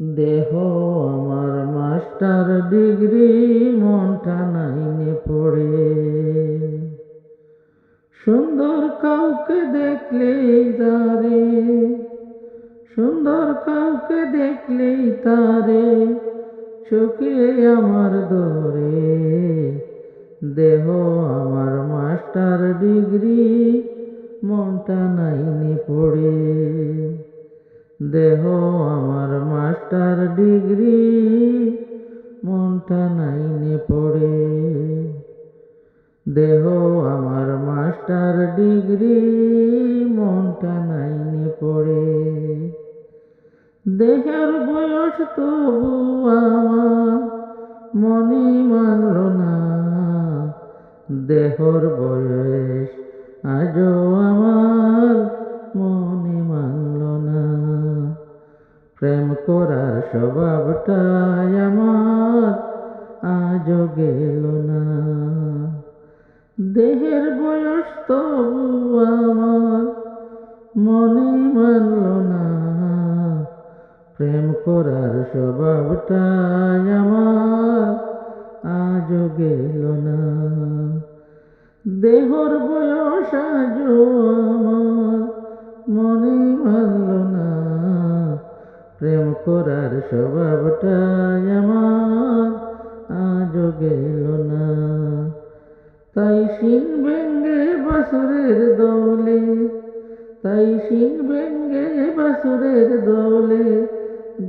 দেহ আমার master degree, মনটা নাইনে পড়ে। সুন্দর কাউকে দেখলেই তারে, সুন্দর কাউকে দেখলেই তারে চোখে আমার ধরে। দেহ আমার মাস্টার ডিগ্রি, মনটা নাইনে পড়ে। দেহ আমার মাস্টার ডিগ্রি, মনটা নাইনে পড়ে। দেহ আমার মাস্টার ডিগ্রি, মনটা নাইনে পড়ে। দেহের বয়স তবু আমার মনে মানল না, দেহর বয়স আজও আমার মনে মানল না। প্রেম করার স্বভাবটাই আমার আজও গেল না। দেহের বয়স তবু আমার মনে মানল না, প্রেম করার স্বভাবটাই আমার আজও গেল না। দেহর বয়স আজও আমার মনে মানল না, প্রেম করার স্বভাবটাই আমার আজও গেল না। তাই শিং ভেঙ্গে বাসুরের দোলে, তাই শিং ভেঙ্গে বাসুরের দোলে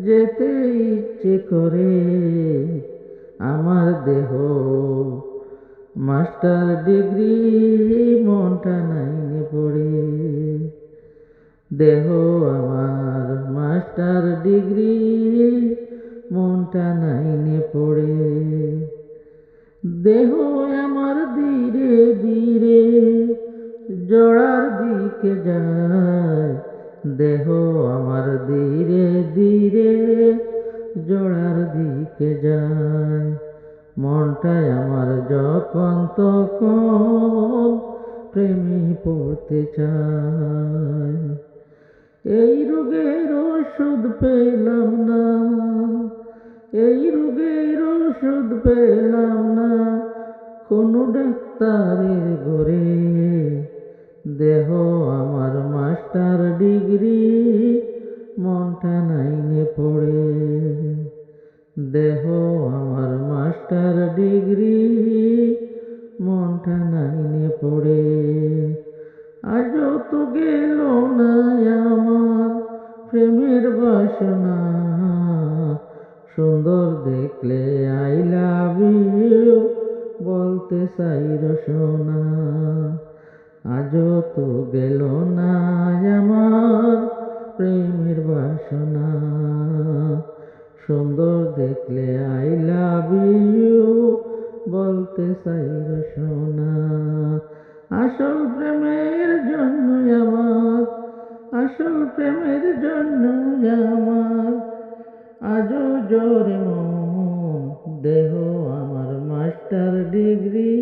যেতে ইচ্ছে করে। আমার দেহ মাস্টার ডিগ্রি, মনটা নাইনে পড়ে। দেহ আমার মাস্টার ডিগ্রি, মনটা নাইনে পড়ে। দেহ আমার ধীরে ধীরে জড়ার দিকে যায়, দেহ আমার ধীরে ধীরে জড়ার দিকে যায়। মনটাই আমার যখন তখন প্রেমে পড়তে চায়। এই রোগের ওষুধ পেলাম না, এই রোগের ওষুধ পেলাম না কোনো ডাক্তারের ঘরে। দেহ আমার মাস্টার ডিগ্রি, মনটা নাইনে পড়ে। দেহ আমার মাস্টার ডিগ্রি, মনটা নাইনে পড়ে। আজও তো গেল না আমার প্রেমের বাসনা, সুন্দর দেখলে আই লাভ ইউ বলতে চাই রসনা। আজও তো গেল না আমার প্রেমের বাসনা, সুন্দর দেখলে আই লাভ ইউ বলতে চাই রসনা। আসল প্রেমের জন্য আমার, আসল প্রেমের জন্য আমার আজও জোরে মন। দেহ আমার মাস্টার ডিগ্রি,